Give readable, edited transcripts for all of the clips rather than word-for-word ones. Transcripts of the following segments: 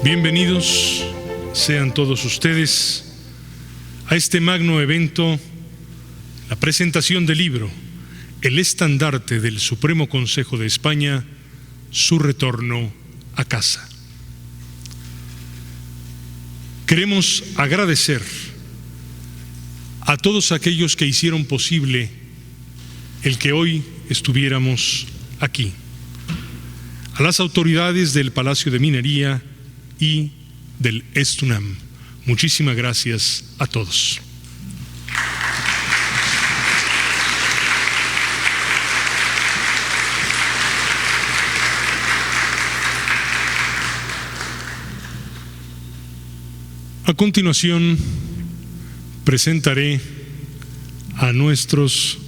Bienvenidos sean todos ustedes a este magno evento, la presentación del libro El estandarte del Supremo Consejo de España, su retorno a casa. Queremos agradecer a todos aquellos que hicieron posible el que hoy estuviéramos aquí, a las autoridades del Palacio de Minería y del Estunam. Muchísimas gracias a todos. A continuación, presentaré a nuestros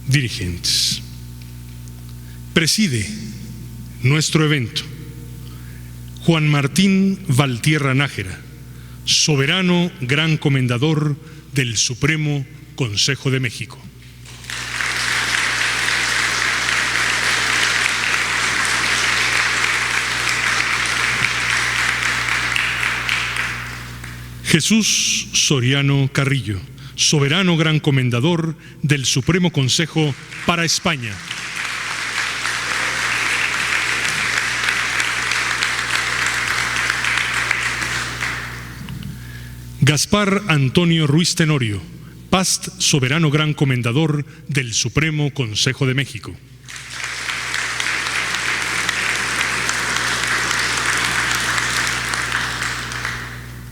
dirigentes. Preside nuestro evento Juan Martín Valtierra Nájera, soberano gran comendador del Supremo Consejo de México. Jesús Soriano Carrillo, soberano gran comendador del Supremo Consejo para España. Gaspar Antonio Ruiz Tenorio, Past, soberano gran comendador del Supremo Consejo de México.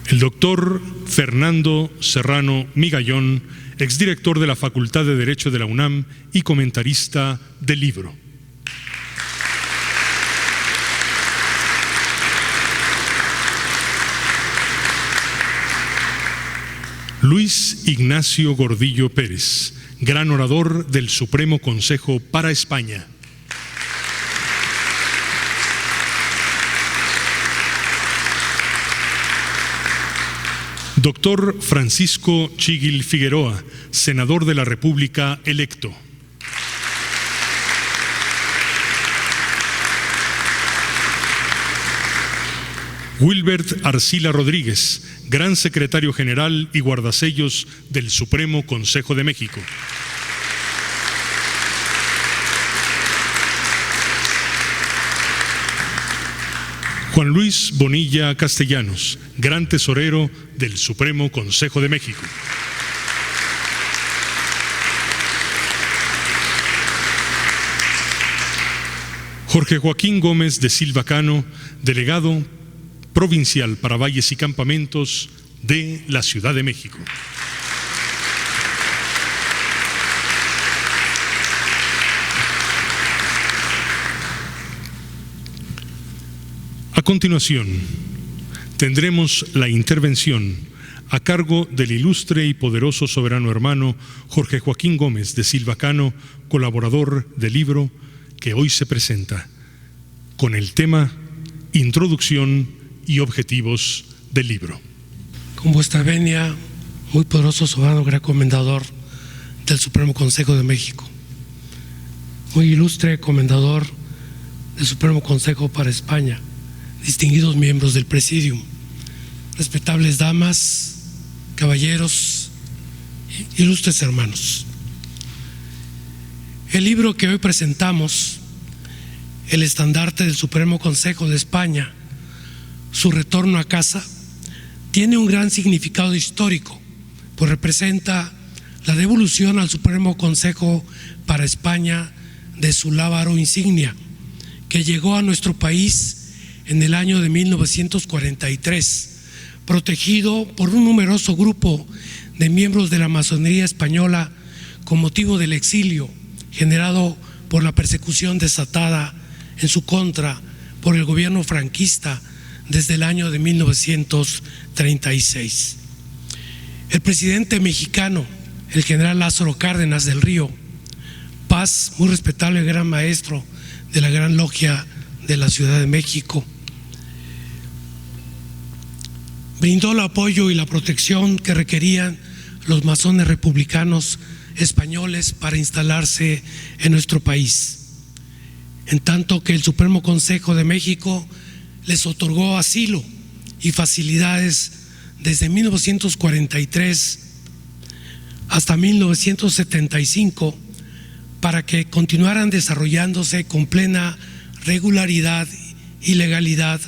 El doctor Fernando Serrano Migallón, exdirector de la Facultad de Derecho de la UNAM y comentarista del libro. Luis Ignacio Gordillo Pérez, gran orador del Supremo Consejo para España. Doctor Francisco Chiguil Figueroa, senador de la República electo. Wilbert Arcila Rodríguez, gran secretario general y guardasellos del Supremo Consejo de México. Juan Luis Bonilla Castellanos, gran tesorero del Supremo Consejo de México. Jorge Joaquín Gómez de Silva Cano, delegado provincial para Valles y Campamentos de la Ciudad de México. A continuación, tendremos la intervención a cargo del ilustre y poderoso soberano hermano Jorge Joaquín Gómez de Silva Cano, colaborador del libro que hoy se presenta, con el tema Introducción y objetivos del libro. Con vuestra venia, muy poderoso soberano gran comendador del Supremo Consejo de México, muy ilustre comendador del Supremo Consejo para España, distinguidos miembros del Presidium, respetables damas, caballeros, ilustres hermanos. El libro que hoy presentamos, El estandarte del Supremo Consejo de España, su retorno a casa, tiene un gran significado histórico, pues representa la devolución al Supremo Consejo para España de su lábaro insignia, que llegó a nuestro país en el año de 1943, protegido por un numeroso grupo de miembros de la masonería española con motivo del exilio generado por la persecución desatada en su contra por el gobierno franquista desde el año de 1936. El presidente mexicano, el general Lázaro Cárdenas del Río, Paz, muy respetable gran maestro de la Gran Logia de la Ciudad de México, brindó el apoyo y la protección que requerían los masones republicanos españoles para instalarse en nuestro país, en tanto que el Supremo Consejo de México les otorgó asilo y facilidades desde 1943 hasta 1975 para que continuaran desarrollándose con plena regularidad y legalidad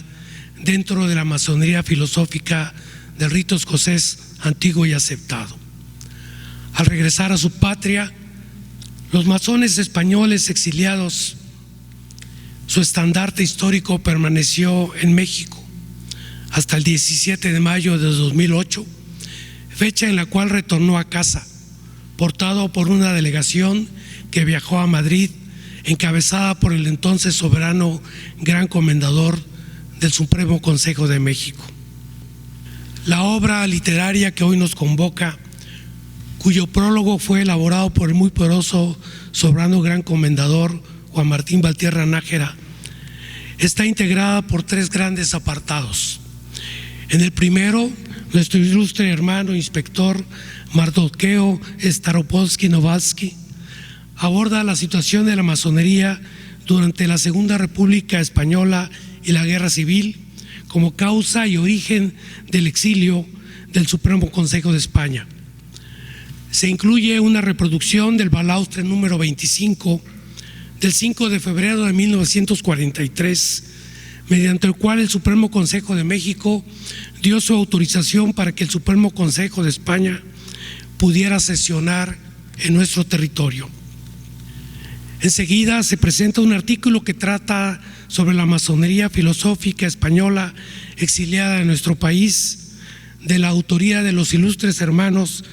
dentro de la masonería filosófica del rito escocés antiguo y aceptado. Al regresar a su patria, los masones españoles exiliados, su estandarte histórico permaneció en México hasta el 17 de mayo de 2008, fecha en la cual retornó a casa, portado por una delegación que viajó a Madrid, encabezada por el entonces soberano gran comendador del Supremo Consejo de México. La obra literaria que hoy nos convoca, cuyo prólogo fue elaborado por el muy poderoso soberano gran comendador Juan Martín Valtierra Nájera, está integrada por 3 grandes apartados. En el primero, nuestro ilustre hermano inspector Mardoqueo Staropolsky Novalsky aborda la situación de la masonería durante la Segunda República Española y la Guerra Civil como causa y origen del exilio del Supremo Consejo de España. Se incluye una reproducción del balaustre número 25 del 5 de febrero de 1943, mediante el cual el Supremo Consejo de México dio su autorización para que el Supremo Consejo de España pudiera sesionar en nuestro territorio. Enseguida se presenta un artículo que trata sobre la masonería filosófica española exiliada en nuestro país, de la autoría de los ilustres hermanos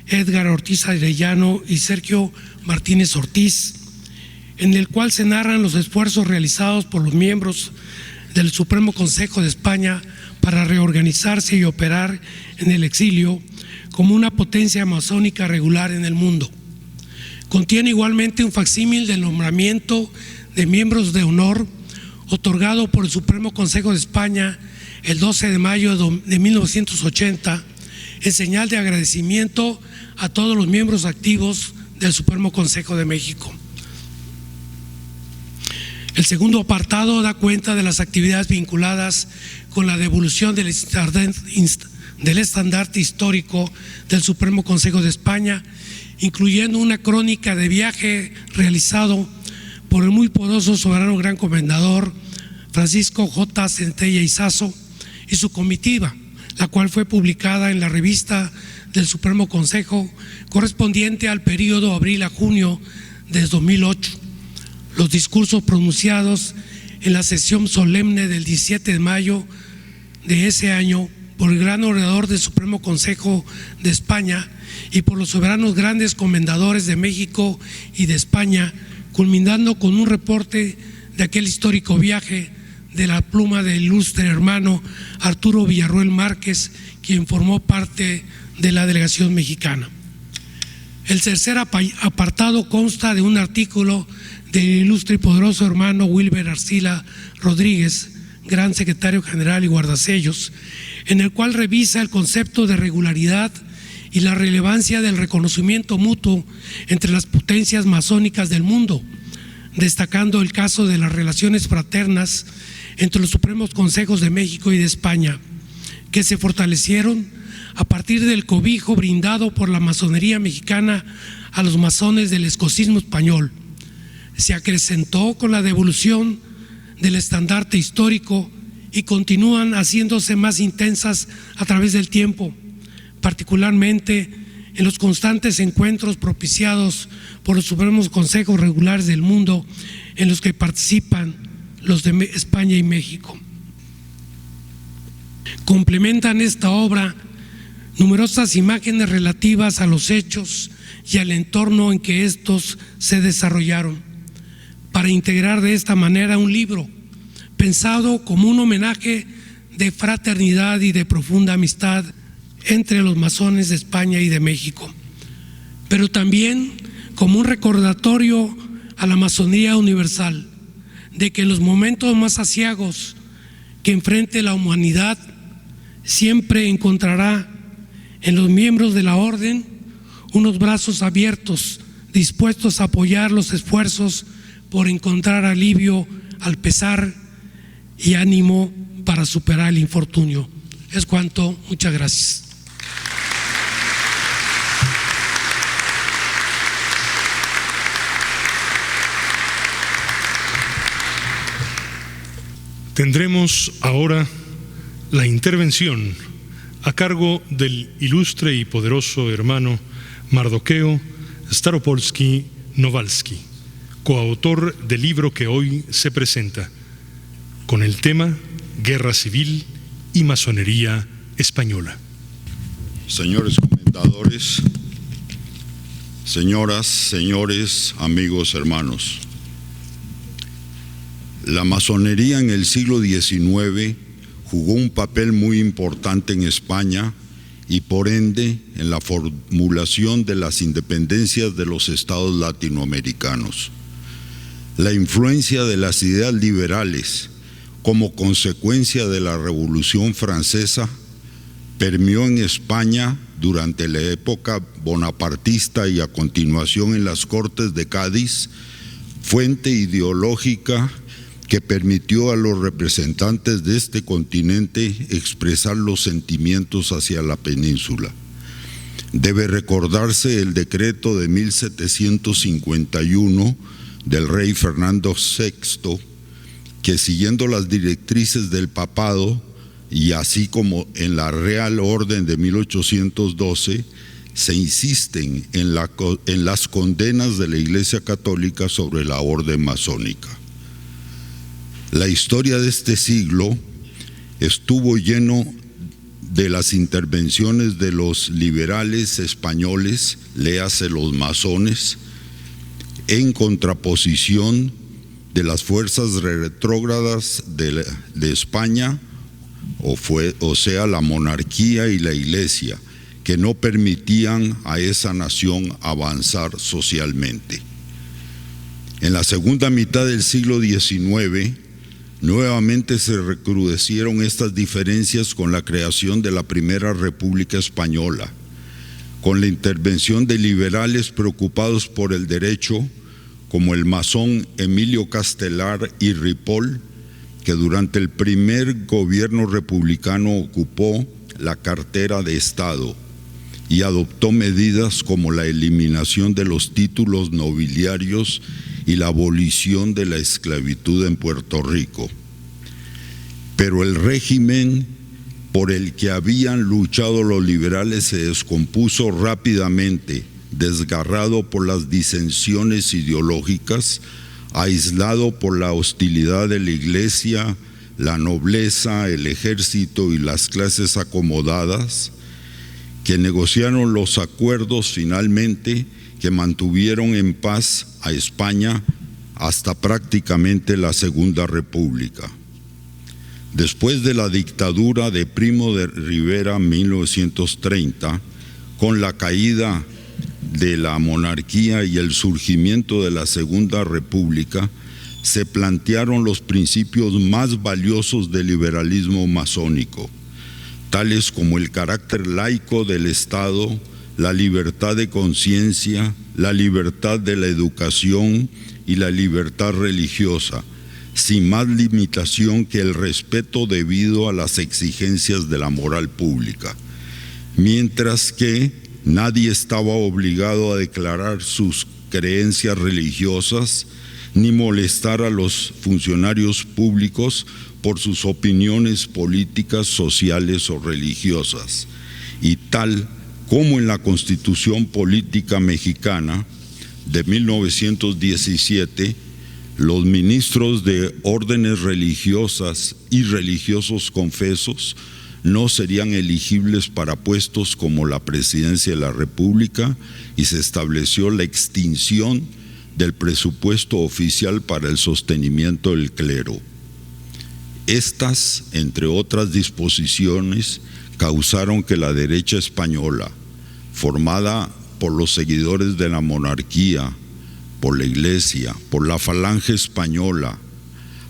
Edgar Ortiz Arellano y Sergio Martínez Ortiz, en el cual se narran los esfuerzos realizados por los miembros del Supremo Consejo de España para reorganizarse y operar en el exilio como una potencia masónica regular en el mundo. Contiene igualmente un facsímil del nombramiento de miembros de honor otorgado por el Supremo Consejo de España el 12 de mayo de 1980 en señal de agradecimiento a todos los miembros activos del Supremo Consejo de México. El segundo apartado da cuenta de las actividades vinculadas con la devolución del estandarte histórico del Supremo Consejo de España, incluyendo una crónica de viaje realizado por el muy poderoso soberano gran comendador Francisco J. Centella Izazo y su comitiva, la cual fue publicada en la revista del Supremo Consejo correspondiente al periodo abril a junio de 2008. Los discursos pronunciados en la sesión solemne del 17 de mayo de ese año por el gran orador del Supremo Consejo de España y por los soberanos grandes comendadores de México y de España, culminando con un reporte de aquel histórico viaje de la pluma del ilustre hermano Arturo Villarroel Márquez, quien formó parte de la delegación mexicana. El tercer apartado consta de un artículo del ilustre y poderoso hermano Wilber Arcila Rodríguez, gran secretario general y guardasellos, en el cual revisa el concepto de regularidad y la relevancia del reconocimiento mutuo entre las potencias masónicas del mundo, destacando el caso de las relaciones fraternas entre los Supremos Consejos de México y de España, que se fortalecieron a partir del cobijo brindado por la masonería mexicana a los masones del escocismo español. Se acrecentó con la devolución del estandarte histórico y continúan haciéndose más intensas a través del tiempo, particularmente en los constantes encuentros propiciados por los Supremos Consejos Regulares del mundo en los que participan los de España y México. Complementan esta obra numerosas imágenes relativas a los hechos y al entorno en que estos se desarrollaron, para integrar de esta manera un libro pensado como un homenaje de fraternidad y de profunda amistad entre los masones de España y de México, pero también como un recordatorio a la masonería universal de que en los momentos más aciagos que enfrente la humanidad siempre encontrará en los miembros de la orden unos brazos abiertos dispuestos a apoyar los esfuerzos por encontrar alivio al pesar y ánimo para superar el infortunio. Es cuanto. Muchas gracias. Tendremos ahora la intervención a cargo del ilustre y poderoso hermano Mardoqueo Staropolsky-Nowalski, coautor del libro que hoy se presenta, con el tema Guerra Civil y Masonería Española. Señores comentadores, señoras, señores, amigos, hermanos. La masonería en el siglo XIX jugó un papel muy importante en España y por ende en la formulación de las independencias de los estados latinoamericanos. La influencia de las ideas liberales como consecuencia de la Revolución Francesa permeó en España durante la época bonapartista y a continuación en las Cortes de Cádiz, fuente ideológica que permitió a los representantes de este continente expresar los sentimientos hacia la península. Debe recordarse el decreto de 1751 del rey Fernando VI, que siguiendo las directrices del papado y así como en la Real Orden de 1812, se insisten en las condenas de la Iglesia Católica sobre la orden masónica. La historia de este siglo estuvo lleno de las intervenciones de los liberales españoles, léase los masones, en contraposición de las fuerzas retrógradas de España, o sea, la monarquía y la iglesia, que no permitían a esa nación avanzar socialmente. En la segunda mitad del siglo XIX, nuevamente se recrudecieron estas diferencias con la creación de la Primera República Española, con la intervención de liberales preocupados por el derecho, como el masón Emilio Castelar y Ripoll, que durante el primer gobierno republicano ocupó la cartera de Estado y adoptó medidas como la eliminación de los títulos nobiliarios y la abolición de la esclavitud en Puerto Rico. Pero el régimen por el que habían luchado los liberales se descompuso rápidamente, desgarrado por las disensiones ideológicas, aislado por la hostilidad de la iglesia, la nobleza, el ejército y las clases acomodadas, que negociaron los acuerdos finalmente que mantuvieron en paz a España hasta prácticamente la Segunda República. Después de la dictadura de Primo de Rivera en 1930, con la caída de la monarquía y el surgimiento de la Segunda República, se plantearon los principios más valiosos del liberalismo masónico, tales como el carácter laico del Estado, la libertad de conciencia, la libertad de la educación y la libertad religiosa, sin más limitación que el respeto debido a las exigencias de la moral pública, mientras que nadie estaba obligado a declarar sus creencias religiosas ni molestar a los funcionarios públicos por sus opiniones políticas, sociales o religiosas, y tal como en la Constitución Política Mexicana de 1917, los ministros de órdenes religiosas y religiosos confesos no serían elegibles para puestos como la presidencia de la República y se estableció la extinción del presupuesto oficial para el sostenimiento del clero. Estas, entre otras disposiciones, causaron que la derecha española, formada por los seguidores de la monarquía, por la iglesia, por la falange española,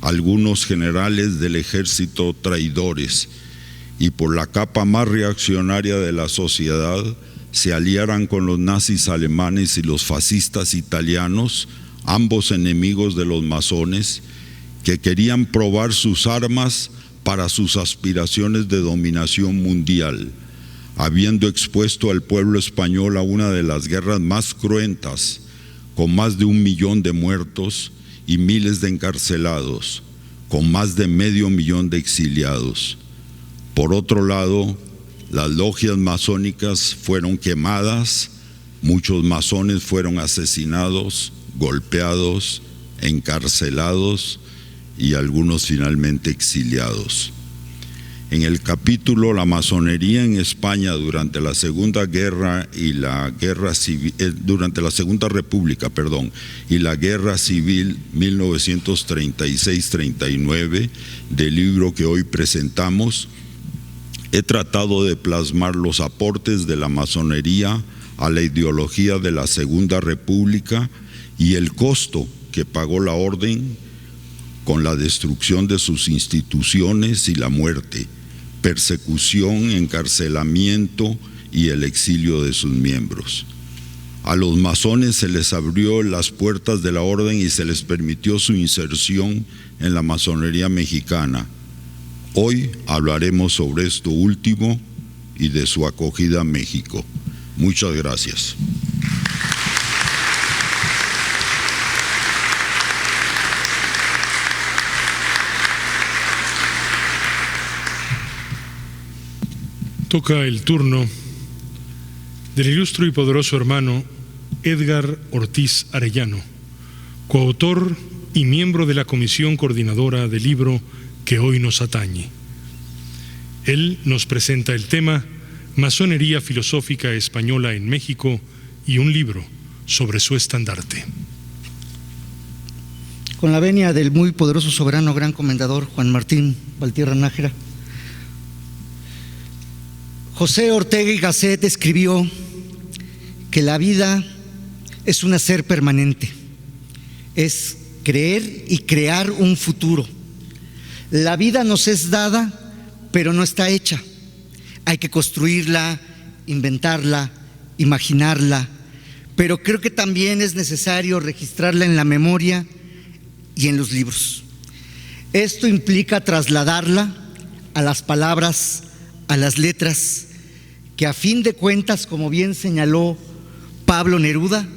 algunos generales del ejército traidores y por la capa más reaccionaria de la sociedad, se aliaran con los nazis alemanes y los fascistas italianos, ambos enemigos de los masones, que querían probar sus armas para sus aspiraciones de dominación mundial, habiendo expuesto al pueblo español a una de las guerras más cruentas, con más de 1 millón de muertos y miles de encarcelados, con más de 500,000 de exiliados. Por otro lado, las logias masónicas fueron quemadas, muchos masones fueron asesinados, golpeados, encarcelados y algunos finalmente exiliados. En el capítulo La masonería en España durante la Segunda Guerra y la Guerra Civil, durante la Segunda República, y la Guerra Civil 1936-39, del libro que hoy presentamos, he tratado de plasmar los aportes de la masonería a la ideología de la Segunda República y el costo que pagó la orden con la destrucción de sus instituciones y la muerte, persecución, encarcelamiento y el exilio de sus miembros. A los masones se les abrió las puertas de la orden y se les permitió su inserción en la masonería mexicana. Hoy hablaremos sobre esto último y de su acogida a México. Muchas gracias. Toca el turno del ilustre y poderoso hermano Edgar Ortiz Arellano, coautor y miembro de la comisión coordinadora del libro que hoy nos atañe. Él nos presenta el tema Masonería filosófica española en México y un libro sobre su estandarte. Con la venia del muy poderoso soberano gran comendador Juan Martín Valtierra Nájera, José Ortega y Gasset escribió que la vida es un hacer permanente, es creer y crear un futuro. La vida nos es dada, pero no está hecha. Hay que construirla, inventarla, imaginarla, pero creo que también es necesario registrarla en la memoria y en los libros. Esto implica trasladarla a las palabras, a las letras, que a fin de cuentas, como bien señaló Pablo Neruda,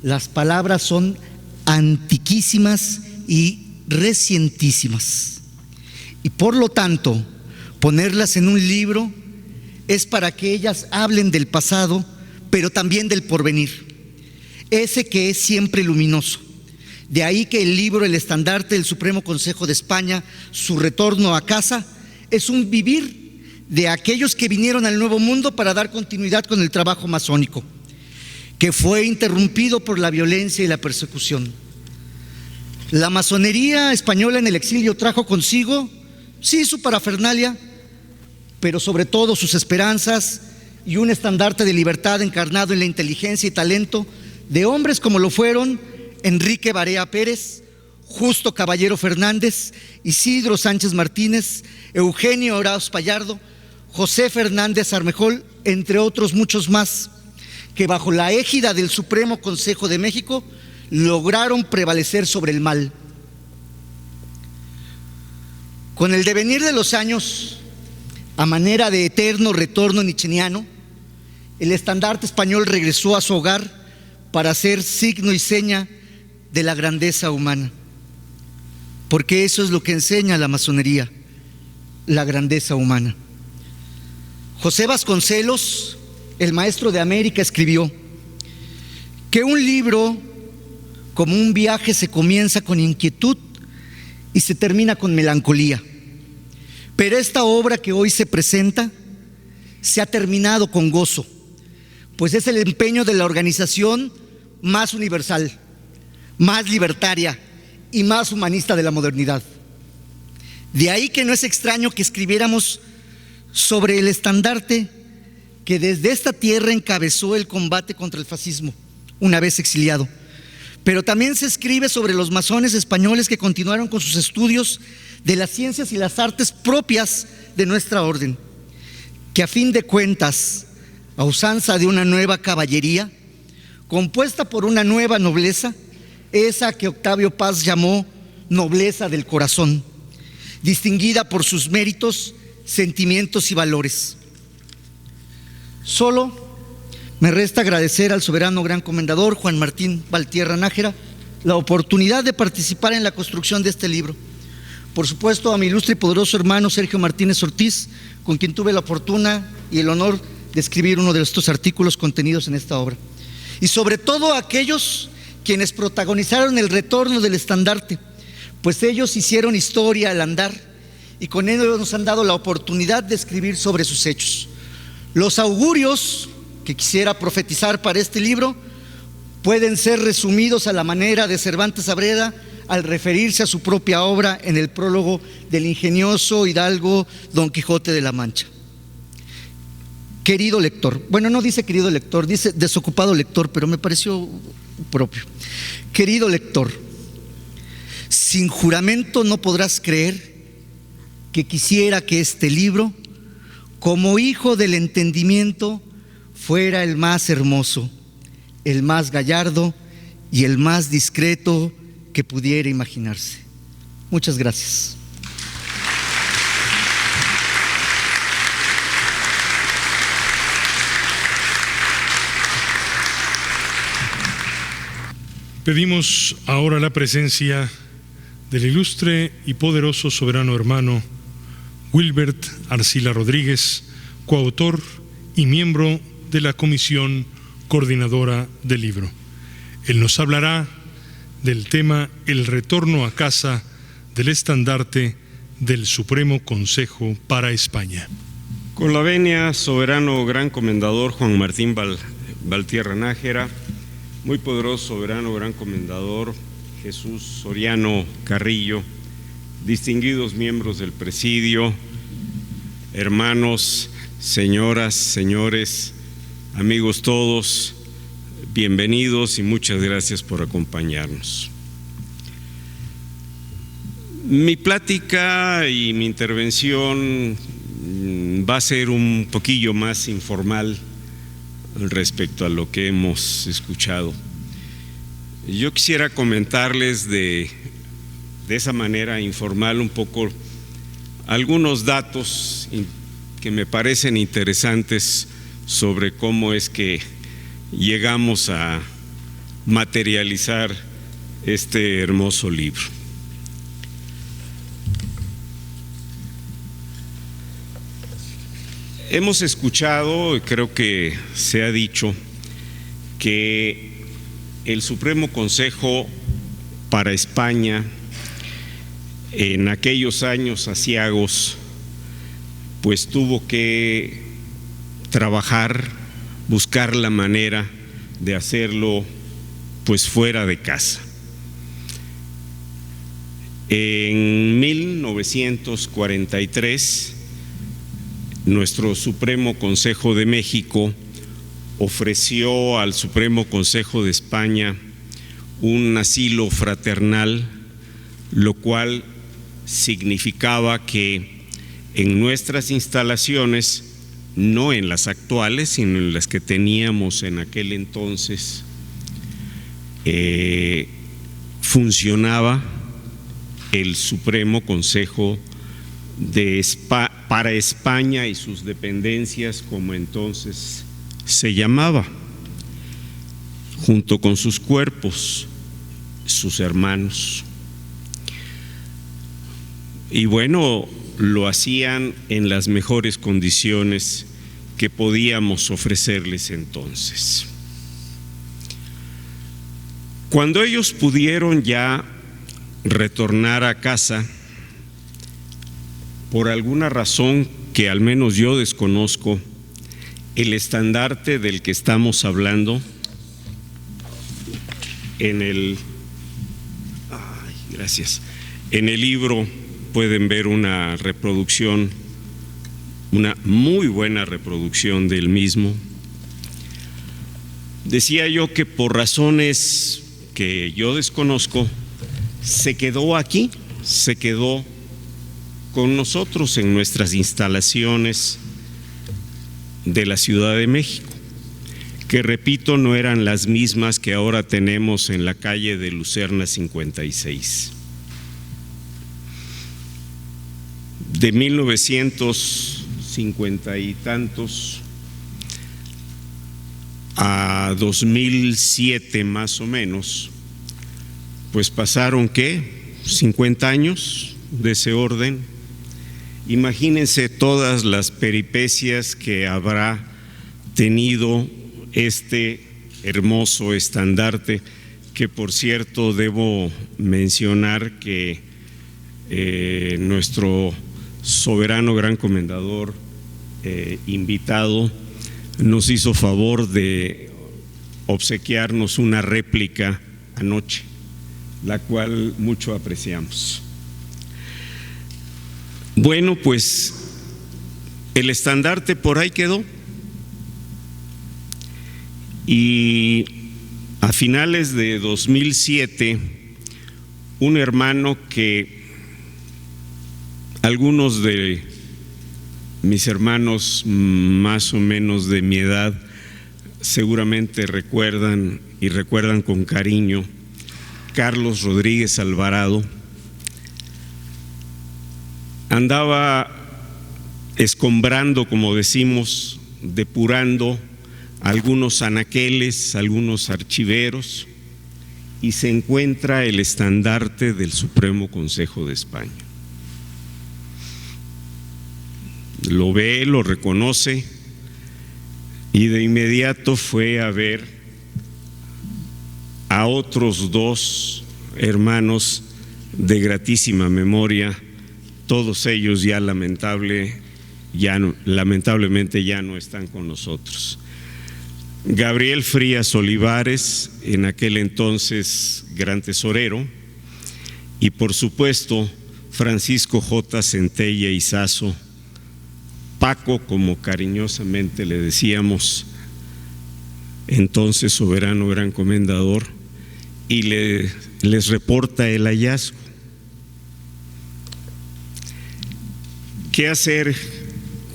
las palabras son antiquísimas y recientísimas. Y por lo tanto, ponerlas en un libro es para que ellas hablen del pasado, pero también del porvenir, ese que es siempre luminoso. De ahí que el libro El estandarte del Supremo Consejo de España, su retorno a casa, es un vivir de aquellos que vinieron al Nuevo Mundo para dar continuidad con el trabajo masónico, que fue interrumpido por la violencia y la persecución. La masonería española en el exilio trajo consigo, sí, su parafernalia, pero sobre todo sus esperanzas y un estandarte de libertad encarnado en la inteligencia y talento de hombres como lo fueron Enrique Barea Pérez, Justo Caballero Fernández, Isidro Sánchez Martínez, Eugenio Orauz Pallardo, José Fernández Armejol, entre otros muchos más, que bajo la égida del Supremo Consejo de México lograron prevalecer sobre el mal. Con el devenir de los años, a manera de eterno retorno nietzscheano, el estandarte español regresó a su hogar para ser signo y seña de la grandeza humana, porque eso es lo que enseña la masonería, la grandeza humana. José Vasconcelos, el maestro de América, escribió que un libro, como un viaje, se comienza con inquietud y se termina con melancolía. Pero esta obra que hoy se presenta se ha terminado con gozo, pues es el empeño de la organización más universal, más libertaria y más humanista de la modernidad. De ahí que no es extraño que escribiéramos sobre el estandarte que desde esta tierra encabezó el combate contra el fascismo, una vez exiliado. Pero también se escribe sobre los masones españoles que continuaron con sus estudios de las ciencias y las artes propias de nuestra orden, que a fin de cuentas, a usanza de una nueva caballería, compuesta por una nueva nobleza, esa que Octavio Paz llamó nobleza del corazón, distinguida por sus méritos, sentimientos y valores. Solo me resta agradecer al soberano gran comendador Juan Martín Valtierra Nájera la oportunidad de participar en la construcción de este libro. Por supuesto, a mi ilustre y poderoso hermano Sergio Martínez Ortiz, con quien tuve la fortuna y el honor de escribir uno de estos artículos contenidos en esta obra. Y sobre todo a aquellos quienes protagonizaron el retorno del estandarte, pues ellos hicieron historia al andar y con ello nos han dado la oportunidad de escribir sobre sus hechos. Los augurios que quisiera profetizar para este libro pueden ser resumidos a la manera de Cervantes Saavedra al referirse a su propia obra en el prólogo del ingenioso hidalgo Don Quijote de la Mancha. Querido lector, bueno, no dice querido lector, dice desocupado lector, pero me pareció propio. Querido lector, sin juramento no podrás creer que quisiera que este libro, como hijo del entendimiento, fuera el más hermoso, el más gallardo y el más discreto que pudiera imaginarse. Muchas gracias. Pedimos ahora la presencia del ilustre y poderoso soberano hermano Wilbert Arcila Rodríguez, coautor y miembro de la Comisión Coordinadora del Libro. Él nos hablará del tema El retorno a casa del estandarte del Supremo Consejo para España. Con la venia, soberano gran comendador Juan Martín Valtierra Nájera, muy poderoso soberano gran comendador Jesús Soriano Carrillo, distinguidos miembros del presidio, hermanos, señoras, señores, amigos todos, bienvenidos y muchas gracias por acompañarnos. Mi plática y mi intervención va a ser un poquillo más informal respecto a lo que hemos escuchado. Yo quisiera comentarles de esa manera informal un poco algunos datos que me parecen interesantes sobre cómo es que llegamos a materializar este hermoso libro. Hemos escuchado, creo que se ha dicho, que el Supremo Consejo para España en aquellos años aciagos pues tuvo que trabajar, buscar la manera de hacerlo pues fuera de casa. En 1943 nuestro Supremo Consejo de México ofreció al Supremo Consejo de España un asilo fraternal, lo cual significaba que en nuestras instalaciones, no en las actuales, sino en las que teníamos en aquel entonces, funcionaba el Supremo Consejo para España y sus dependencias, como entonces se llamaba, junto con sus cuerpos, sus hermanos. Y bueno, lo hacían en las mejores condiciones que podíamos ofrecerles entonces. Cuando ellos pudieron ya retornar a casa, por alguna razón que al menos yo desconozco, el estandarte del que estamos hablando en el libro pueden ver una reproducción, una muy buena reproducción del mismo. Decía yo que por razones que yo desconozco, se quedó aquí, se quedó con nosotros en nuestras instalaciones de la Ciudad de México, que repito, no eran las mismas que ahora tenemos en la calle de Lucerna 56. de 1950 y tantos a 2007 más o menos, pues pasaron, ¿qué? 50 años de ese orden. Imagínense todas las peripecias que habrá tenido este hermoso estandarte, que por cierto debo mencionar que nuestro soberano gran comendador invitado nos hizo favor de obsequiarnos una réplica anoche, la cual mucho apreciamos. Bueno, pues el estandarte por ahí quedó, y a finales de 2007 un hermano que algunos de mis hermanos más o menos de mi edad seguramente recuerdan, y recuerdan con cariño, Carlos Rodríguez Alvarado, andaba escombrando, como decimos, depurando algunos anaqueles, algunos archiveros, y se encuentra el estandarte del Supremo Consejo de España. Lo ve, lo reconoce, y de inmediato fue a ver a otros dos hermanos de gratísima memoria, todos ellos ya lamentablemente ya no están con nosotros. Gabriel Frías Olivares, en aquel entonces gran tesorero, y por supuesto Francisco J. Centella Izazo, Paco, como cariñosamente le decíamos, entonces soberano gran comendador, y les reporta el hallazgo. ¿Qué hacer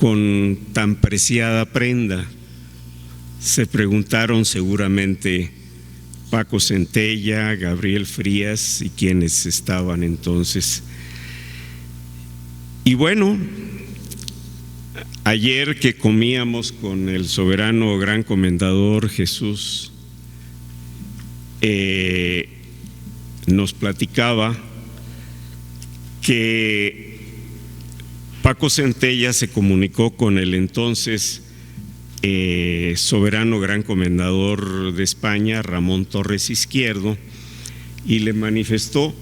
con tan preciada prenda? Se preguntaron seguramente Paco Centella, Gabriel Frías y quienes estaban entonces. Y bueno, ayer que comíamos con el soberano gran comendador Jesús, nos platicaba que Paco Centella se comunicó con el entonces soberano gran comendador de España, Ramón Torres Izquierdo, y le manifestó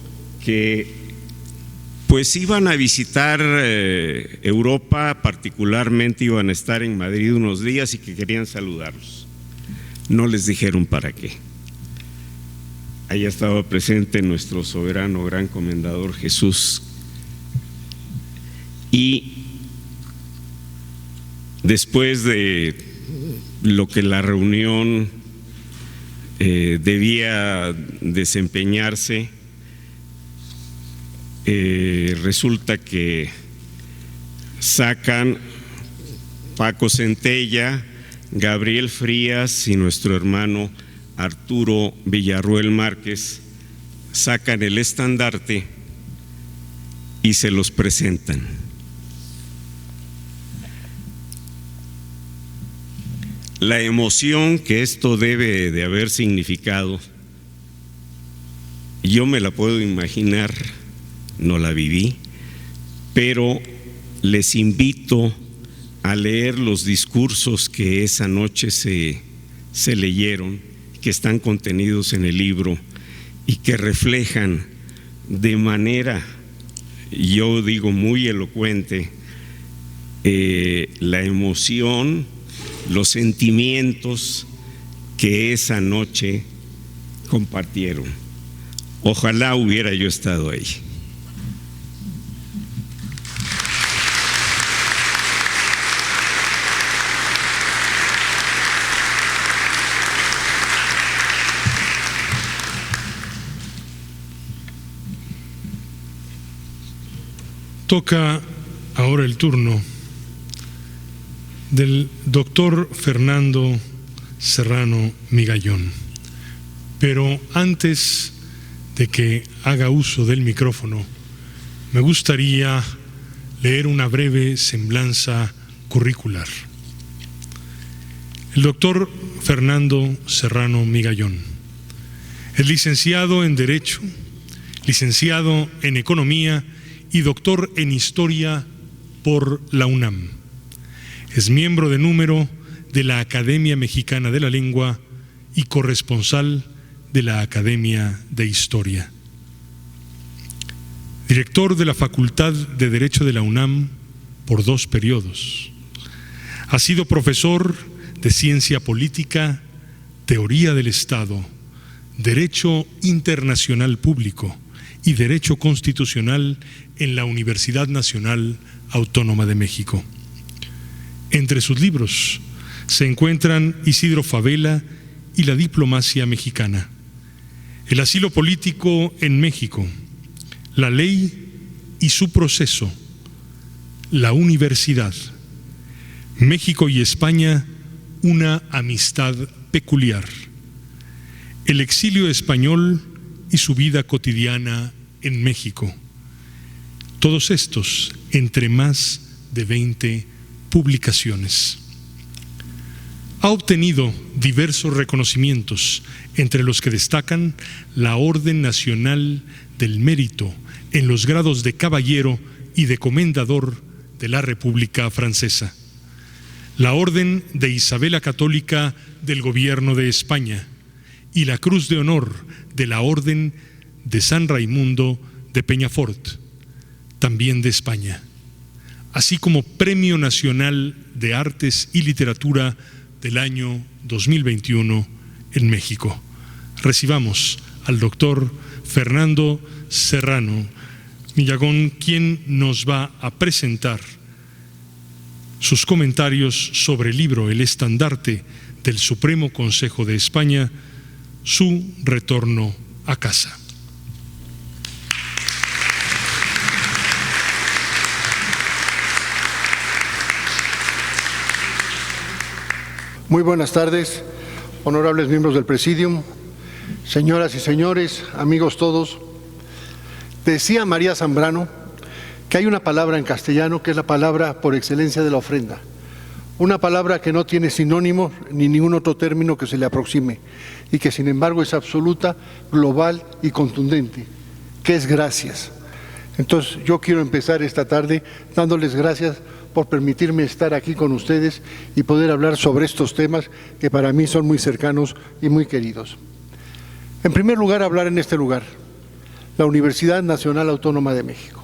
que pues iban a visitar Europa, particularmente iban a estar en Madrid unos días y que querían saludarlos. No les dijeron para qué. Allá estaba presente nuestro soberano gran comendador Jesús, y después de lo que la reunión debía desempeñarse, resulta que sacan Paco Centella, Gabriel Frías y nuestro hermano Arturo Villarruel Márquez, sacan el estandarte y se los presentan. La emoción que esto debe de haber significado, yo me la puedo imaginar, no la viví, pero les invito a leer los discursos que esa noche se leyeron, que están contenidos en el libro y que reflejan de manera, yo digo muy elocuente, la emoción, los sentimientos que esa noche compartieron. Ojalá hubiera yo estado ahí. Toca ahora el turno del doctor Fernando Serrano Migallón. Pero antes de que haga uso del micrófono, me gustaría leer una breve semblanza curricular. El doctor Fernando Serrano Migallón es licenciado en Derecho, licenciado en Economía y doctor en Historia por la UNAM. Es miembro de número de la Academia Mexicana de la Lengua y corresponsal de la Academia de Historia. Director de la Facultad de Derecho de la UNAM por 2 periodos. Ha sido profesor de Ciencia Política, Teoría del Estado, Derecho Internacional Público y Derecho Constitucional en la Universidad Nacional Autónoma de México. Entre sus libros se encuentran Isidro Fabela y la diplomacia mexicana, el asilo político en México, la ley y su proceso, la universidad, México y España, una amistad peculiar, el exilio español y su vida cotidiana en México. Todos estos entre más de 20 publicaciones. Ha obtenido diversos reconocimientos, entre los que destacan la Orden Nacional del Mérito en los grados de caballero y de comendador de la República Francesa, la Orden de Isabel la Católica del Gobierno de España y la Cruz de Honor de la Orden de San Raimundo de Peñafort, también de España, así como Premio Nacional de Artes y Literatura del año 2021 en México. Recibamos al doctor Fernando Serrano Migallón, quien nos va a presentar sus comentarios sobre el libro El Estandarte del Supremo Consejo de España, su retorno a casa. Muy buenas tardes, honorables miembros del Presidium, señoras y señores, amigos todos. Decía María Zambrano que hay una palabra en castellano que es la palabra por excelencia de la ofrenda, una palabra que no tiene sinónimo ni ningún otro término que se le aproxime y que sin embargo es absoluta, global y contundente, que es gracias. Entonces yo quiero empezar esta tarde dándoles gracias por permitirme estar aquí con ustedes y poder hablar sobre estos temas que para mí son muy cercanos y muy queridos. En primer lugar, hablar en este lugar, la Universidad Nacional Autónoma de México.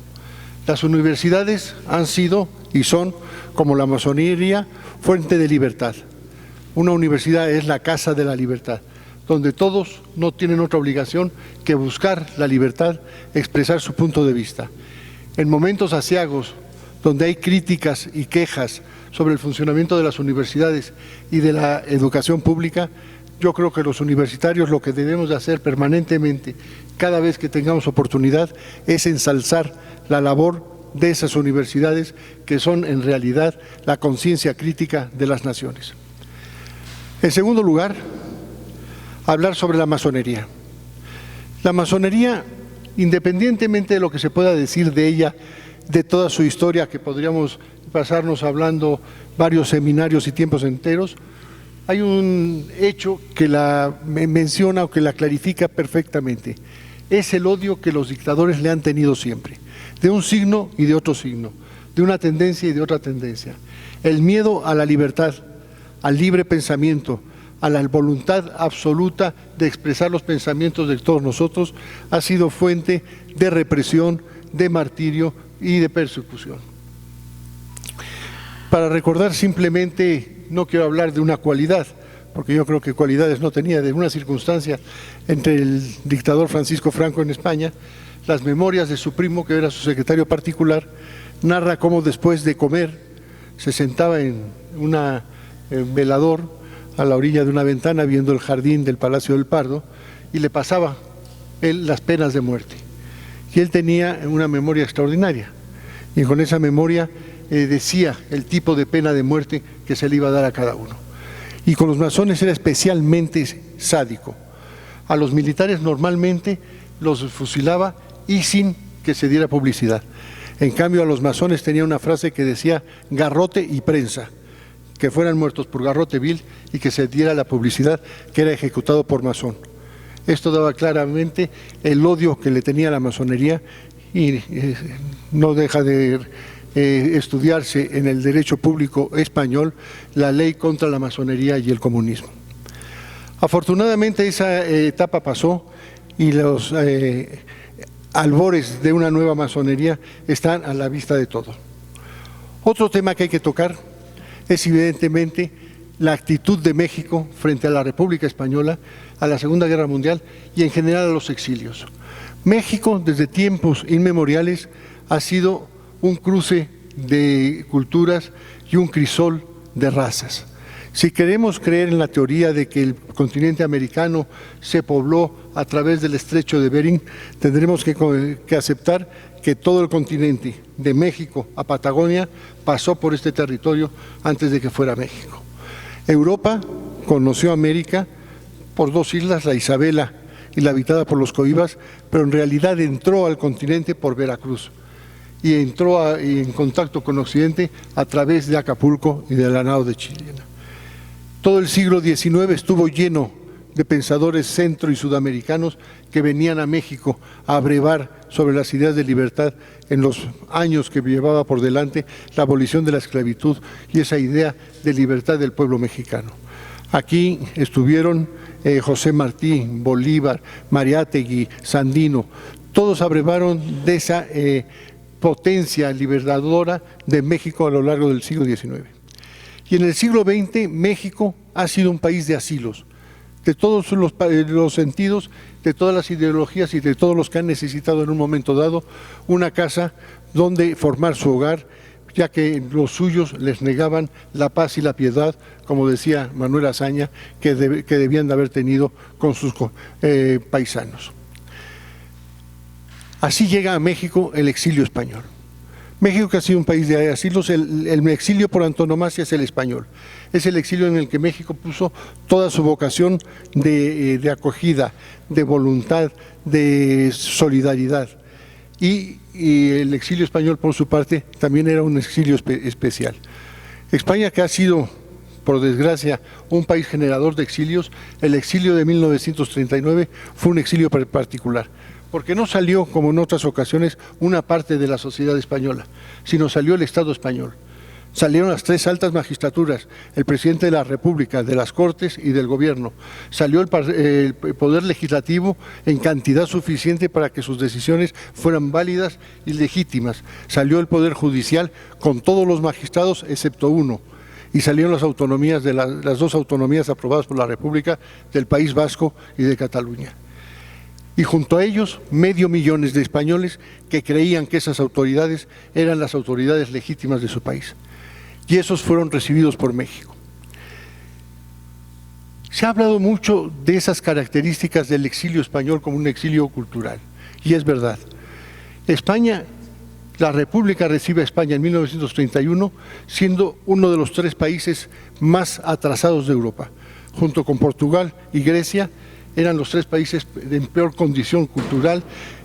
Las universidades han sido y son, como la masonería, fuente de libertad. Una universidad es la casa de la libertad, donde todos no tienen otra obligación que buscar la libertad, expresar su punto de vista. En momentos aciagos, donde hay críticas y quejas sobre el funcionamiento de las universidades y de la educación pública, yo creo que los universitarios lo que debemos de hacer permanentemente, cada vez que tengamos oportunidad, es ensalzar la labor de esas universidades que son en realidad la conciencia crítica de las naciones. En segundo lugar, hablar sobre la masonería. La masonería, independientemente de lo que se pueda decir de ella, de toda su historia, que podríamos pasarnos hablando varios seminarios y tiempos enteros, hay un hecho que la menciona o que la clarifica perfectamente. Es el odio que los dictadores le han tenido siempre, de un signo y de otro signo, de una tendencia y de otra tendencia. El miedo a la libertad, al libre pensamiento, a la voluntad absoluta de expresar los pensamientos de todos nosotros, ha sido fuente de represión, de martirio y de persecución. Para recordar simplemente, no quiero hablar de una cualidad, porque yo creo que cualidades no tenía, de una circunstancia entre el dictador Francisco Franco en España, las memorias de su primo, que era su secretario particular, narra cómo después de comer se sentaba en un velador a la orilla de una ventana viendo el jardín del Palacio del Pardo y le pasaba él las penas de muerte. Y él tenía una memoria extraordinaria y con esa memoria decía el tipo de pena de muerte que se le iba a dar a cada uno. Y con los masones era especialmente sádico. A los militares normalmente los fusilaba y sin que se diera publicidad. En cambio, a los masones tenía una frase que decía garrote y prensa, que fueran muertos por garrote vil y que se diera la publicidad que era ejecutado por masón. Esto daba claramente el odio que le tenía a la masonería y no deja de estudiarse en el derecho público español la ley contra la masonería y el comunismo. Afortunadamente esa etapa pasó y los albores de una nueva masonería están a la vista de todo. Otro tema que hay que tocar es evidentemente la actitud de México frente a la República Española, a la Segunda Guerra Mundial y en general a los exilios. México desde tiempos inmemoriales ha sido un cruce de culturas y un crisol de razas. Si queremos creer en la teoría de que el continente americano se pobló a través del estrecho de Bering, tendremos que aceptar que todo el continente, de México a Patagonia, pasó por este territorio antes de que fuera México. Europa conoció América por dos islas, la Isabela y la habitada por los coibas, pero en realidad entró al continente por Veracruz y entró en contacto con Occidente a través de Acapulco y de la nao de Chilena. Todo el siglo XIX estuvo lleno de pensadores centro y sudamericanos que venían a México a abrevar sobre las ideas de libertad en los años que llevaba por delante la abolición de la esclavitud y esa idea de libertad del pueblo mexicano. Aquí estuvieron José Martí, Bolívar, Mariátegui, Sandino, todos abrevaron de esa potencia libertadora de México a lo largo del siglo XIX. Y en el siglo XX México ha sido un país de asilos, de todos los sentidos, de todas las ideologías y de todos los que han necesitado en un momento dado una casa donde formar su hogar, ya que los suyos les negaban la paz y la piedad, como decía Manuel Azaña, que debían de haber tenido con sus paisanos. Así llega a México el exilio español. México, que ha sido un país de asilos, el exilio por antonomasia es el español. Es el exilio en el que México puso toda su vocación de acogida, de voluntad, de solidaridad. Y el exilio español, por su parte, también era un exilio especial. España, que ha sido, por desgracia, un país generador de exilios, el exilio de 1939 fue un exilio particular, porque no salió, como en otras ocasiones, una parte de la sociedad española, sino salió el Estado español. Salieron las tres altas magistraturas, el presidente de la República, de las Cortes y del Gobierno. Salió el Poder Legislativo en cantidad suficiente para que sus decisiones fueran válidas y legítimas. Salió el Poder Judicial con todos los magistrados excepto uno. Y salieron las autonomías de las dos autonomías aprobadas por la República del País Vasco y de Cataluña. Y junto a ellos, 500.000 de españoles que creían que esas autoridades eran las autoridades legítimas de su país. Y esos fueron recibidos por México. Se ha hablado mucho de esas características del exilio español como un exilio cultural, y es verdad. España, la República recibe a España en 1931, siendo uno de los 3 países más atrasados de Europa, junto con Portugal y Grecia. Eran los 3 países en peor condición cultural,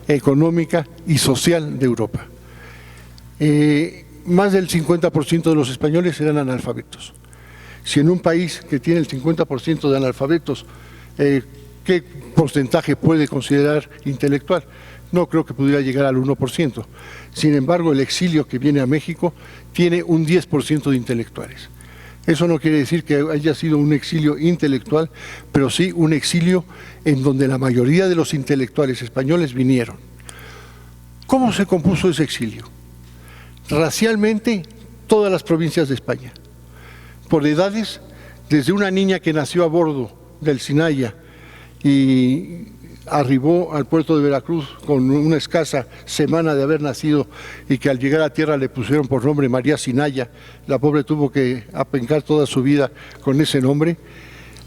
económica y social de Europa. Más del 50% de los españoles eran analfabetos. Si en un país que tiene el 50% de analfabetos, ¿qué porcentaje puede considerar intelectual? No creo que pudiera llegar al 1%. Sin embargo, el exilio que viene a México tiene un 10% de intelectuales. Eso no quiere decir que haya sido un exilio intelectual, pero sí un exilio en donde la mayoría de los intelectuales españoles vinieron. ¿Cómo se compuso ese exilio? Racialmente, todas las provincias de España. Por edades, desde una niña que nació a bordo del Sinaya y arribó al puerto de Veracruz con una escasa semana de haber nacido y que al llegar a tierra le pusieron por nombre María Sinaya. La pobre tuvo que apencar toda su vida con ese nombre,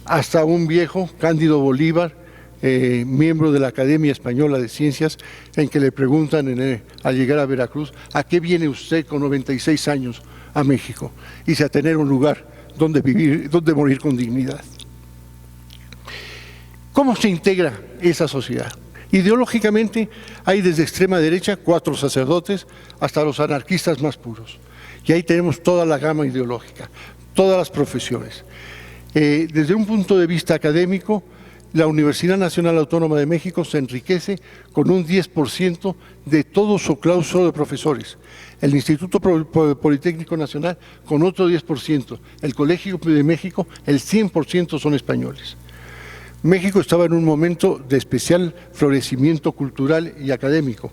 hasta un viejo, Cándido Bolívar, miembro de la Academia Española de Ciencias, en que le preguntan al llegar a Veracruz: ¿a qué viene usted con 96 años a México? Dice: a tener un lugar donde vivir, donde morir con dignidad. ¿Cómo se integra esa sociedad? Ideológicamente hay desde extrema derecha 4 sacerdotes hasta los anarquistas más puros. Y ahí tenemos toda la gama ideológica, todas las profesiones. Desde un punto de vista académico, la Universidad Nacional Autónoma de México se enriquece con un 10% de todo su claustro de profesores. El Instituto Politécnico Nacional con otro 10%. El Colegio de México, el 100% son españoles. México estaba en un momento de especial florecimiento cultural y académico,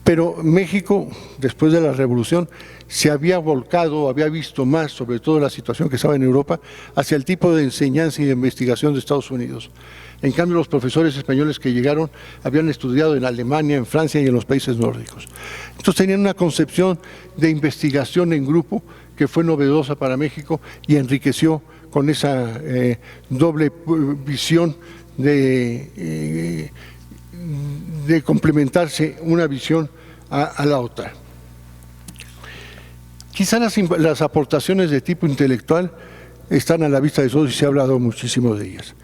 pero México, después de la Revolución, se había volcado, había visto más, sobre todo la situación que estaba en Europa, hacia el tipo de enseñanza y de investigación de Estados Unidos. En cambio, los profesores españoles que llegaron habían estudiado en Alemania, en Francia y en los países nórdicos. Entonces tenían una concepción de investigación en grupo que fue novedosa para México y enriqueció con esa doble visión de complementarse una visión a la otra. Quizá las aportaciones de tipo intelectual están a la vista de todos y se ha hablado muchísimo de ellas.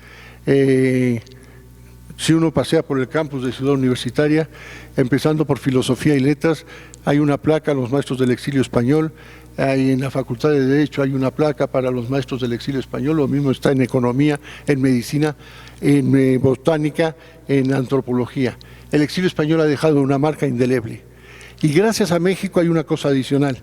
Si uno pasea por el campus de Ciudad Universitaria, empezando por Filosofía y Letras, hay una placa a los maestros del exilio español. En la Facultad de Derecho hay una placa para los maestros del exilio español, lo mismo está en Economía, en Medicina, en Botánica, en Antropología. El exilio español ha dejado una marca indeleble. Y gracias a México hay una cosa adicional.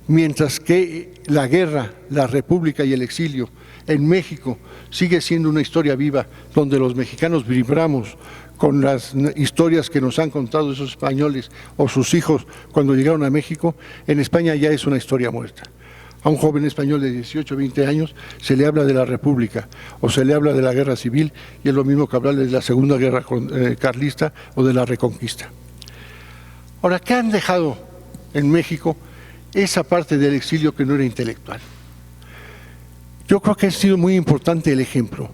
Mientras que la guerra, la república y el exilio en México sigue siendo una historia viva, donde los mexicanos vibramos con las historias que nos han contado esos españoles o sus hijos cuando llegaron a México, en España ya es una historia muerta. A un joven español de 18 o 20 años se le habla de la República o se le habla de la Guerra Civil y es lo mismo que hablarle de la Segunda Guerra Carlista o de la Reconquista. Ahora, ¿qué han dejado en México esa parte del exilio que no era intelectual? Yo creo que ha sido muy importante el ejemplo.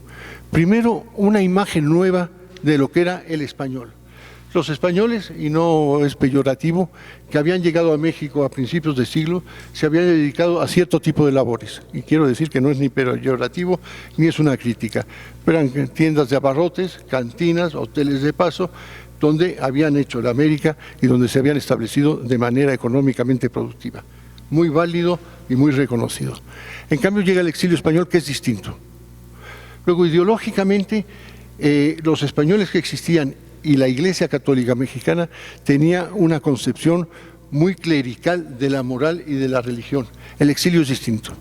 Primero, una imagen nueva de lo que era el español. Los españoles, y no es peyorativo, que habían llegado a México a principios de siglo, se habían dedicado a cierto tipo de labores. Y quiero decir que no es ni peyorativo ni es una crítica. Eran tiendas de abarrotes, cantinas, hoteles de paso, donde habían hecho la América y donde se habían establecido de manera económicamente productiva. Muy válido y muy reconocido. En cambio llega el exilio español, que es distinto. Luego, ideológicamente, los españoles que existían y la Iglesia Católica Mexicana tenía una concepción muy clerical de la moral y de la religión. El exilio es distinto.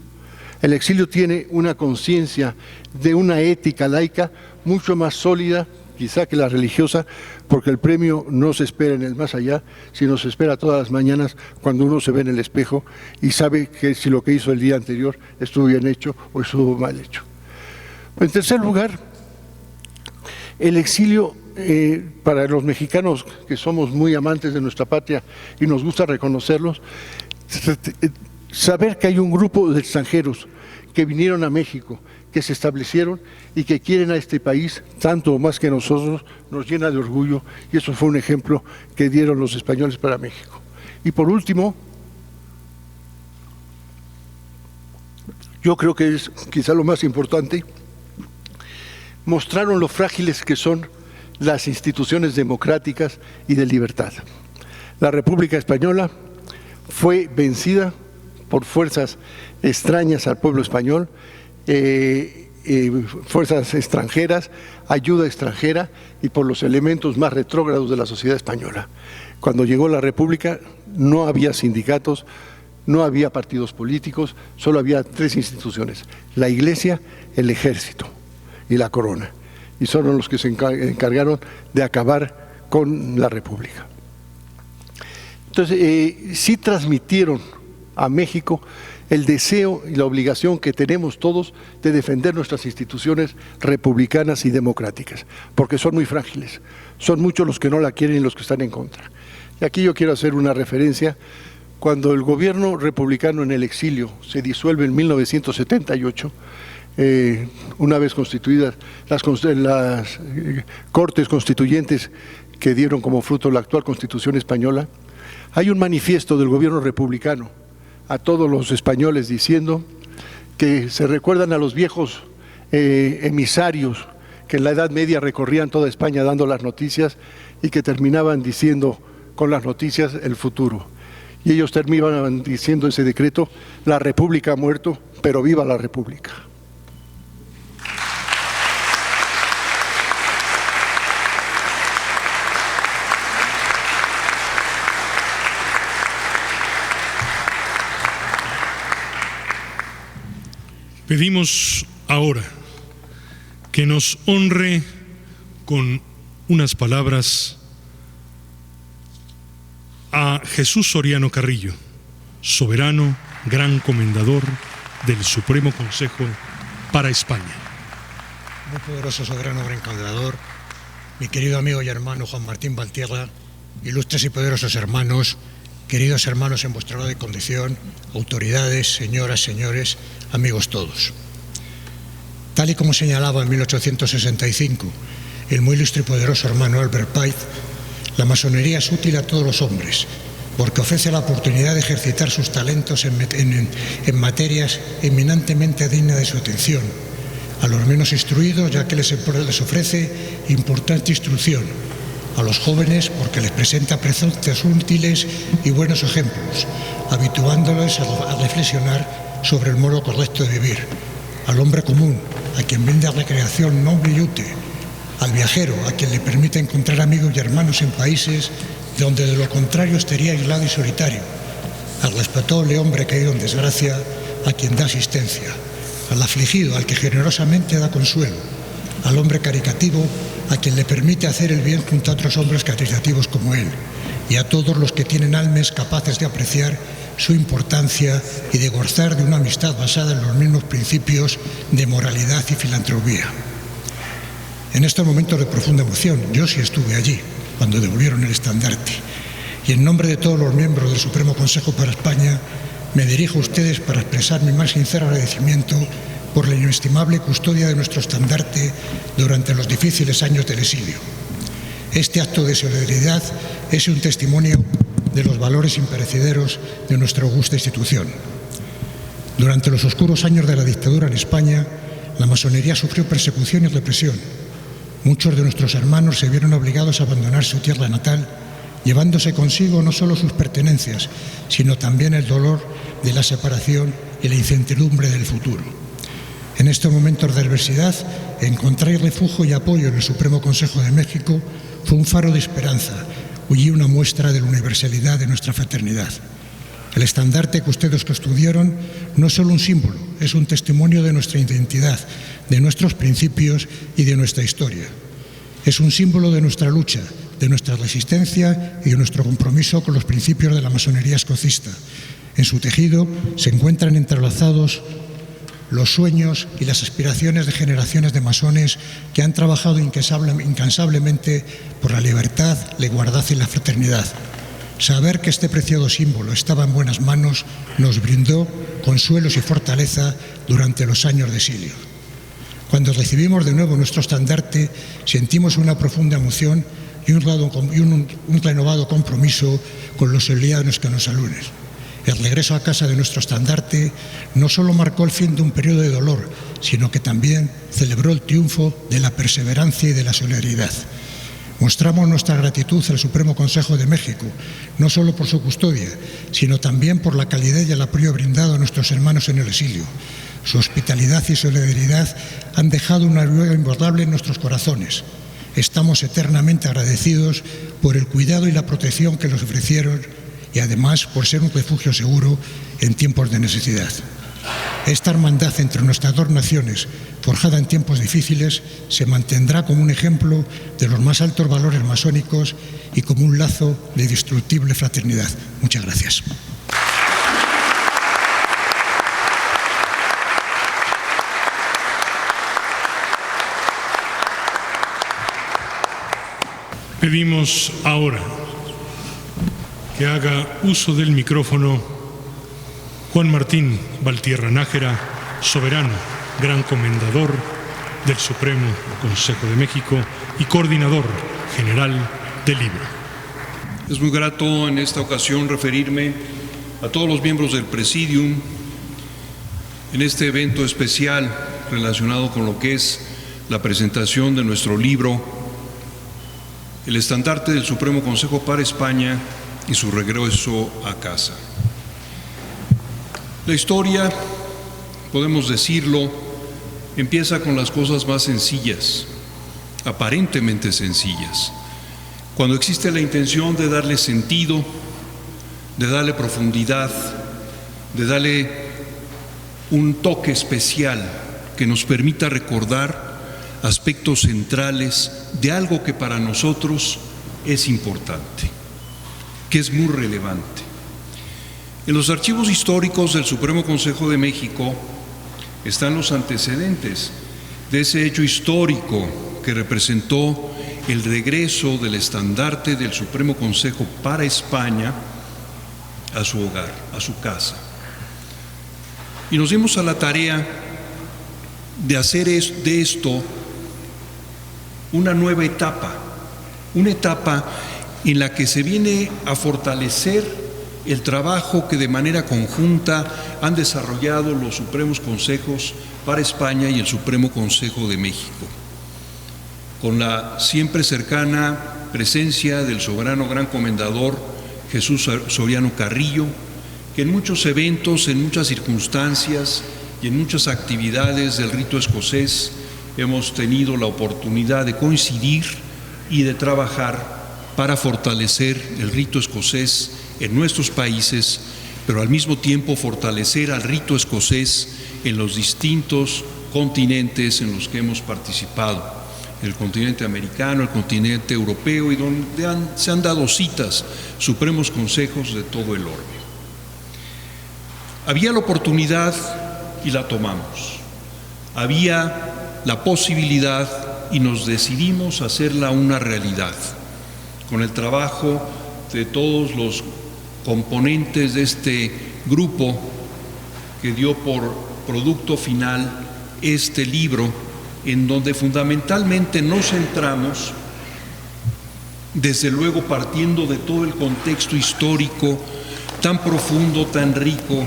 El exilio tiene una conciencia de una ética laica mucho más sólida, quizá que la religiosa, porque el premio no se espera en el más allá, sino se espera todas las mañanas cuando uno se ve en el espejo y sabe que si lo que hizo el día anterior estuvo bien hecho o estuvo mal hecho. En tercer lugar, el exilio, para los mexicanos que somos muy amantes de nuestra patria y nos gusta reconocerlos, saber que hay un grupo de extranjeros que vinieron a México, que se establecieron y que quieren a este país tanto o más que nosotros, nos llena de orgullo, y eso fue un ejemplo que dieron los españoles para México. Y por último, yo creo que es quizá lo más importante, mostraron lo frágiles que son las instituciones democráticas y de libertad. La República Española fue vencida por fuerzas extrañas al pueblo español, fuerzas extranjeras, ayuda extranjera y por los elementos más retrógrados de la sociedad española. Cuando llegó la República no había sindicatos, no había partidos políticos, solo había 3 instituciones: la Iglesia, el Ejército y la Corona. Y son los que se encargaron de acabar con la República. Entonces, sí transmitieron a México el deseo y la obligación que tenemos todos de defender nuestras instituciones republicanas y democráticas, porque son muy frágiles, son muchos los que no la quieren y los que están en contra. Y aquí yo quiero hacer una referencia. Cuando el gobierno republicano en el exilio se disuelve en 1978, una vez constituidas las cortes constituyentes que dieron como fruto la actual Constitución española, hay un manifiesto del gobierno republicano a todos los españoles diciendo que se recuerdan a los viejos emisarios que en la Edad Media recorrían toda España dando las noticias y que terminaban diciendo con las noticias el futuro. Y ellos terminaban diciendo ese decreto: la República ha muerto, pero viva la República. Pedimos ahora que nos honre con unas palabras a Jesús Soriano Carrillo, soberano, gran comendador del Supremo Consejo para España. Muy poderoso soberano, gran comendador, mi querido amigo y hermano Juan Martín Valtierra, ilustres y poderosos hermanos, queridos hermanos en vuestra grado y condición, autoridades, señoras, señores, amigos todos. Tal y como señalaba en 1865 el muy ilustre y poderoso hermano Albert Pike, la masonería es útil a todos los hombres porque ofrece la oportunidad de ejercitar sus talentos en materias eminentemente dignas de su atención. A los menos instruidos, ya que les ofrece importante instrucción. A los jóvenes, porque les presenta preceptos útiles y buenos ejemplos, habituándoles a reflexionar sobre el modo correcto de vivir. Al hombre común, a quien brinda recreación noble y útil. Al viajero, a quien le permite encontrar amigos y hermanos en países donde de lo contrario estaría aislado y solitario. Al respetable hombre caído en desgracia, a quien da asistencia. Al afligido, al que generosamente da consuelo. Al hombre caritativo, a quien le permite hacer el bien junto a otros hombres caritativos como él, y a todos los que tienen almas capaces de apreciar su importancia y de gozar de una amistad basada en los mismos principios de moralidad y filantropía. En estos momentos de profunda emoción, yo sí estuve allí cuando devolvieron el estandarte, y en nombre de todos los miembros del Supremo Consejo para España me dirijo a ustedes para expresar mi más sincero agradecimiento por la inestimable custodia de nuestro estandarte durante los difíciles años del exilio. Este acto de solidaridad es un testimonio de los valores imperecederos de nuestra augusta institución. Durante los oscuros años de la dictadura en España, la masonería sufrió persecución y represión. Muchos de nuestros hermanos se vieron obligados a abandonar su tierra natal, llevándose consigo no solo sus pertenencias, sino también el dolor de la separación y la incertidumbre del futuro. En estos momentos de adversidad, encontrar refugio y apoyo en el Supremo Consejo de México fue un faro de esperanza y una muestra de la universalidad de nuestra fraternidad. El estandarte que ustedes custodiaron no es solo un símbolo, es un testimonio de nuestra identidad, de nuestros principios y de nuestra historia. Es un símbolo de nuestra lucha, de nuestra resistencia y de nuestro compromiso con los principios de la masonería escocista. En su tejido se encuentran entrelazados los sueños y las aspiraciones de generaciones de masones que han trabajado incansablemente por la libertad, la igualdad y la fraternidad. Saber que este preciado símbolo estaba en buenas manos nos brindó consuelos y fortaleza durante los años de exilio. Cuando recibimos de nuevo nuestro estandarte, sentimos una profunda emoción y un renovado compromiso con los solidanos que nos saludan. El regreso a casa de nuestro estandarte no solo marcó el fin de un periodo de dolor, sino que también celebró el triunfo de la perseverancia y de la solidaridad. Mostramos nuestra gratitud al Supremo Consejo de México, no solo por su custodia, sino también por la calidad y el apoyo brindado a nuestros hermanos en el exilio. Su hospitalidad y solidaridad han dejado una huella imborrable en nuestros corazones. Estamos eternamente agradecidos por el cuidado y la protección que nos ofrecieron y además por ser un refugio seguro en tiempos de necesidad. Esta hermandad entre nuestras dos naciones, forjada en tiempos difíciles, se mantendrá como un ejemplo de los más altos valores masónicos y como un lazo de indestructible fraternidad. Muchas gracias. Pedimos ahora que haga uso del micrófono Juan Martín Valtierra Nájera, soberano, gran comendador del Supremo Consejo de México y coordinador general del libro. Es muy grato en esta ocasión referirme a todos los miembros del Presidium en este evento especial relacionado con lo que es la presentación de nuestro libro El estandarte del Supremo Consejo para España y su regreso a casa. La historia, podemos decirlo, empieza con las cosas más sencillas, aparentemente sencillas, cuando existe la intención de darle sentido, de darle profundidad, de darle un toque especial que nos permita recordar aspectos centrales de algo que para nosotros es importante, que es muy relevante. En los archivos históricos del Supremo Consejo de México están los antecedentes de ese hecho histórico que representó el regreso del estandarte del Supremo Consejo para España a su hogar, a su casa. Y nos dimos a la tarea de hacer de esto una nueva etapa, una etapa en la que se viene a fortalecer el trabajo que de manera conjunta han desarrollado los Supremos Consejos para España y el Supremo Consejo de México, con la siempre cercana presencia del soberano gran comendador Jesús Soriano Carrillo, que en muchos eventos, en muchas circunstancias y en muchas actividades del rito escocés hemos tenido la oportunidad de coincidir y de trabajar para fortalecer el rito escocés en nuestros países, pero al mismo tiempo fortalecer al rito escocés en los distintos continentes en los que hemos participado, el continente americano, el continente europeo, y donde se han dado citas Supremos Consejos de todo el orbe. Había la oportunidad y la tomamos. Había la posibilidad y nos decidimos a hacerla una realidad, con el trabajo de todos los componentes de este grupo que dio por producto final este libro, en donde fundamentalmente nos centramos, desde luego partiendo de todo el contexto histórico tan profundo, tan rico,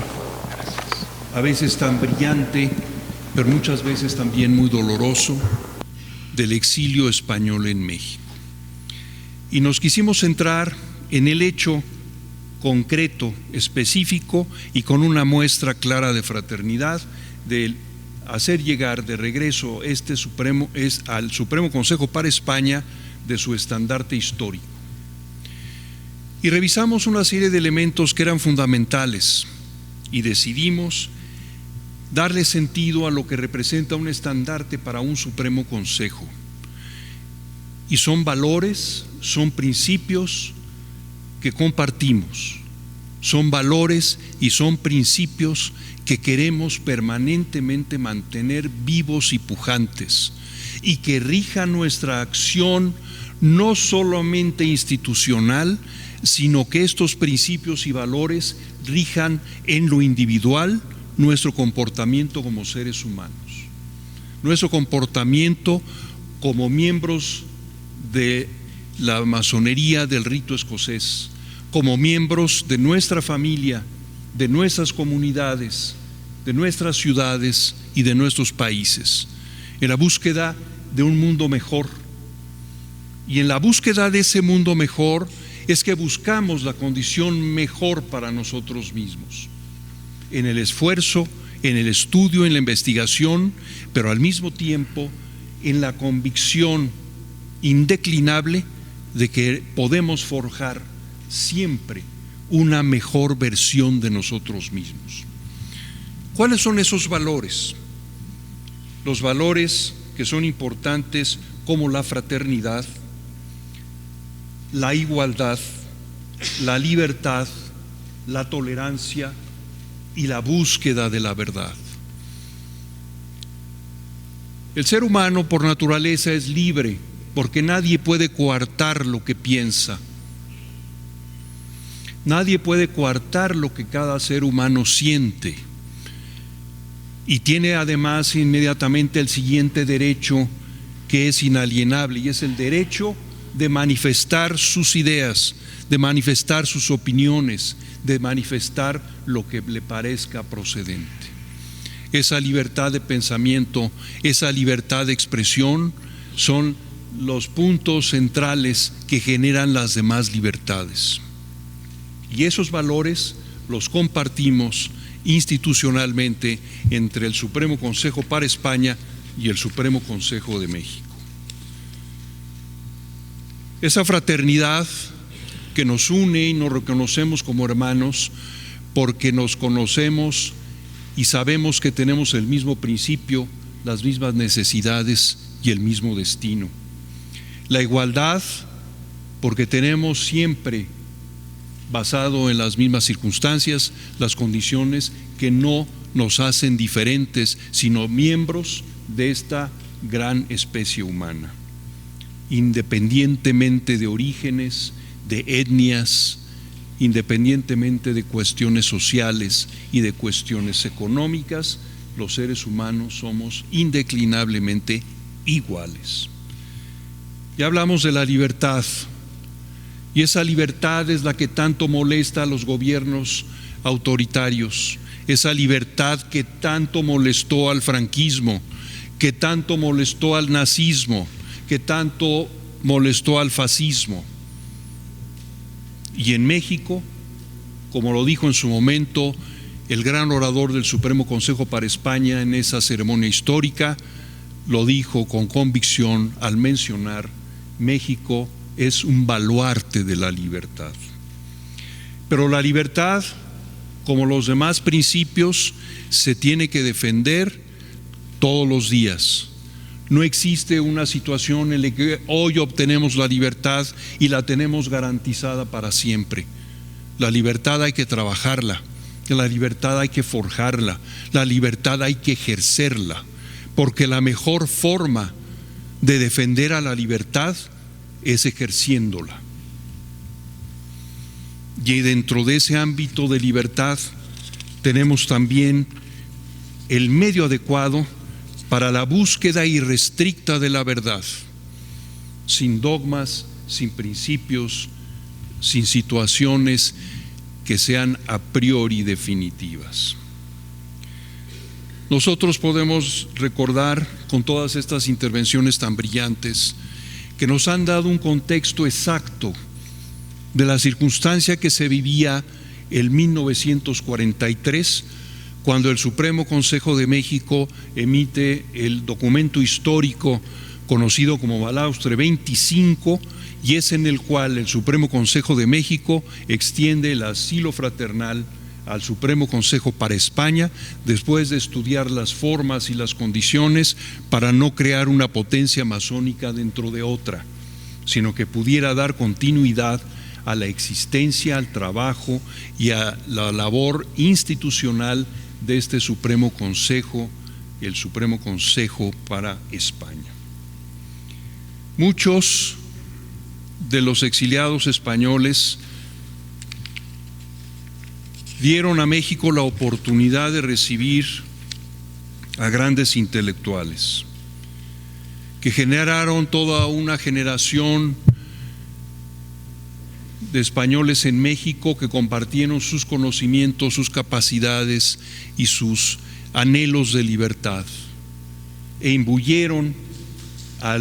a veces tan brillante, pero muchas veces también muy doloroso, del exilio español en México. Y nos quisimos centrar en el hecho concreto, específico y con una muestra clara de fraternidad, de hacer llegar de regreso al Supremo Consejo para España de su estandarte histórico. Y revisamos una serie de elementos que eran fundamentales y decidimos darle sentido a lo que representa un estandarte para un Supremo Consejo. Y son valores, son principios que compartimos, son valores y son principios que queremos permanentemente mantener vivos y pujantes, y que rijan nuestra acción no solamente institucional, sino que estos principios y valores rijan en lo individual nuestro comportamiento como seres humanos, nuestro comportamiento como miembros de la masonería del rito escocés, como miembros de nuestra familia, de nuestras comunidades, de nuestras ciudades y de nuestros países, en la búsqueda de un mundo mejor. Y en la búsqueda de ese mundo mejor es que buscamos la condición mejor para nosotros mismos, en el esfuerzo, en el estudio, en la investigación, pero al mismo tiempo en la convicción indeclinable de que podemos forjar siempre una mejor versión de nosotros mismos. ¿Cuáles son esos valores? Los valores que son importantes, como la fraternidad, la igualdad, la libertad, la tolerancia y la búsqueda de la verdad. El ser humano por naturaleza es libre, porque nadie puede coartar lo que piensa. Nadie puede coartar lo que cada ser humano siente. Y tiene además inmediatamente el siguiente derecho, que es inalienable, y es el derecho de manifestar sus ideas, de manifestar sus opiniones, de manifestar lo que le parezca procedente. esa libertad de pensamiento, esa libertad de expresión, son los puntos centrales que generan las demás libertades. Y esos valores los compartimos institucionalmente entre el Supremo Consejo para España y el Supremo Consejo de México. Esa fraternidad que nos une y nos reconocemos como hermanos porque nos conocemos y sabemos que tenemos el mismo principio, las mismas necesidades y el mismo destino. La igualdad porque tenemos siempre, basado en las mismas circunstancias, las condiciones que no nos hacen diferentes, sino miembros de esta gran especie humana, independientemente de orígenes, de etnias, independientemente de cuestiones sociales y de cuestiones económicas, los seres humanos somos indeclinablemente iguales. Ya hablamos de la libertad, y esa libertad es la que tanto molesta a los gobiernos autoritarios, esa libertad que tanto molestó al franquismo, que tanto molestó al nazismo, que tanto molestó al fascismo. Y en México, como lo dijo en su momento el gran orador del Supremo Consejo para España en esa ceremonia histórica, lo dijo con convicción al mencionar: México es un baluarte de la libertad. Pero la libertad, como los demás principios, se tiene que defender todos los días. No existe una situación en la que hoy obtenemos la libertad y la tenemos garantizada para siempre. La libertad hay que trabajarla, la libertad hay que forjarla, la libertad hay que ejercerla, porque la mejor forma de defender a la libertad es ejerciéndola. Y dentro de ese ámbito de libertad tenemos también el medio adecuado para la búsqueda irrestricta de la verdad, sin dogmas, sin principios, sin situaciones que sean a priori definitivas. Nosotros podemos recordar con todas estas intervenciones tan brillantes que nos han dado un contexto exacto de la circunstancia que se vivía en 1943, cuando el Supremo Consejo de México emite el documento histórico conocido como Balaustre 25, y es en el cual el Supremo Consejo de México extiende el asilo fraternal al Supremo Consejo para España, después de estudiar las formas y las condiciones para no crear una potencia masónica dentro de otra, sino que pudiera dar continuidad a la existencia, al trabajo y a la labor institucional de este Supremo Consejo, el Supremo Consejo para España. Muchos de los exiliados españoles dieron a México la oportunidad de recibir a grandes intelectuales que generaron toda una generación de españoles en México que compartieron sus conocimientos, sus capacidades y sus anhelos de libertad, e imbuyeron a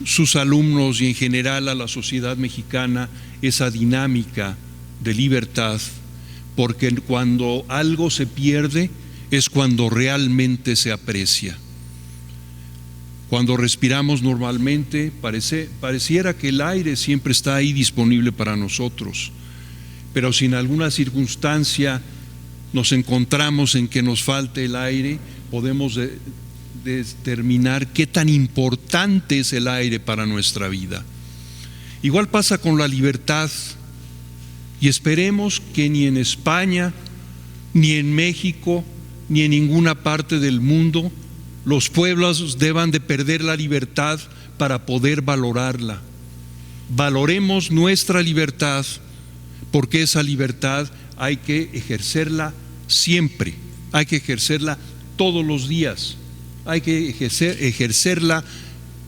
sus alumnos y en general a la sociedad mexicana esa dinámica de libertad, porque cuando algo se pierde es cuando realmente se aprecia. Cuando respiramos normalmente, pareciera que el aire siempre está ahí disponible para nosotros, pero si en alguna circunstancia nos encontramos en que nos falte el aire, podemos determinar qué tan importante es el aire para nuestra vida. Igual pasa con la libertad, y esperemos que ni en España, ni en México, ni en ninguna parte del mundo los pueblos deban de perder la libertad para poder valorarla. Valoremos nuestra libertad, porque esa libertad hay que ejercerla siempre, hay que ejercerla todos los días, hay que ejercerla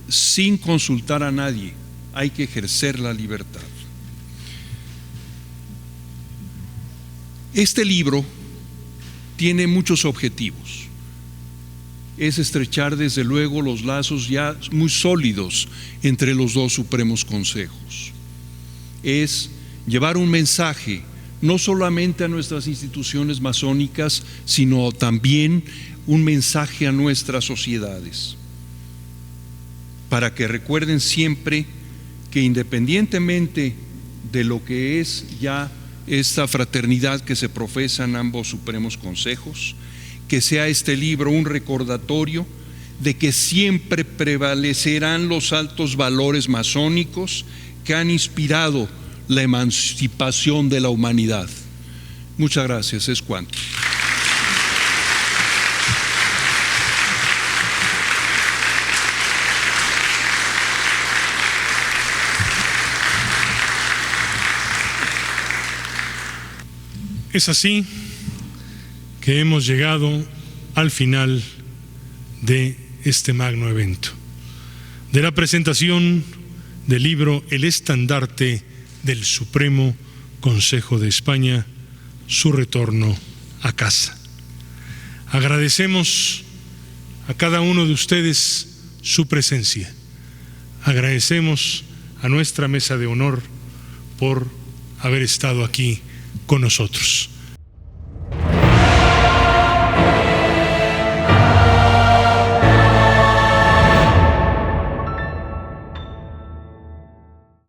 sin consultar a nadie, hay que ejercer la libertad. Este libro tiene muchos objetivos. es estrechar desde luego los lazos ya muy sólidos entre los dos supremos consejos. Es llevar un mensaje no solamente a nuestras instituciones masónicas, sino también un mensaje a nuestras sociedades, para que recuerden siempre que independientemente de lo que es ya esta fraternidad que se profesa en ambos supremos consejos, que sea este libro un recordatorio de que siempre prevalecerán los altos valores masónicos que han inspirado la emancipación de la humanidad. Muchas gracias, es cuanto. Es así que hemos llegado al final de este magno evento, de la presentación del libro El Estandarte del Supremo Consejo de España, su retorno a casa. Agradecemos a cada uno de ustedes su presencia. Agradecemos a nuestra mesa de honor por haber estado aquí con nosotros.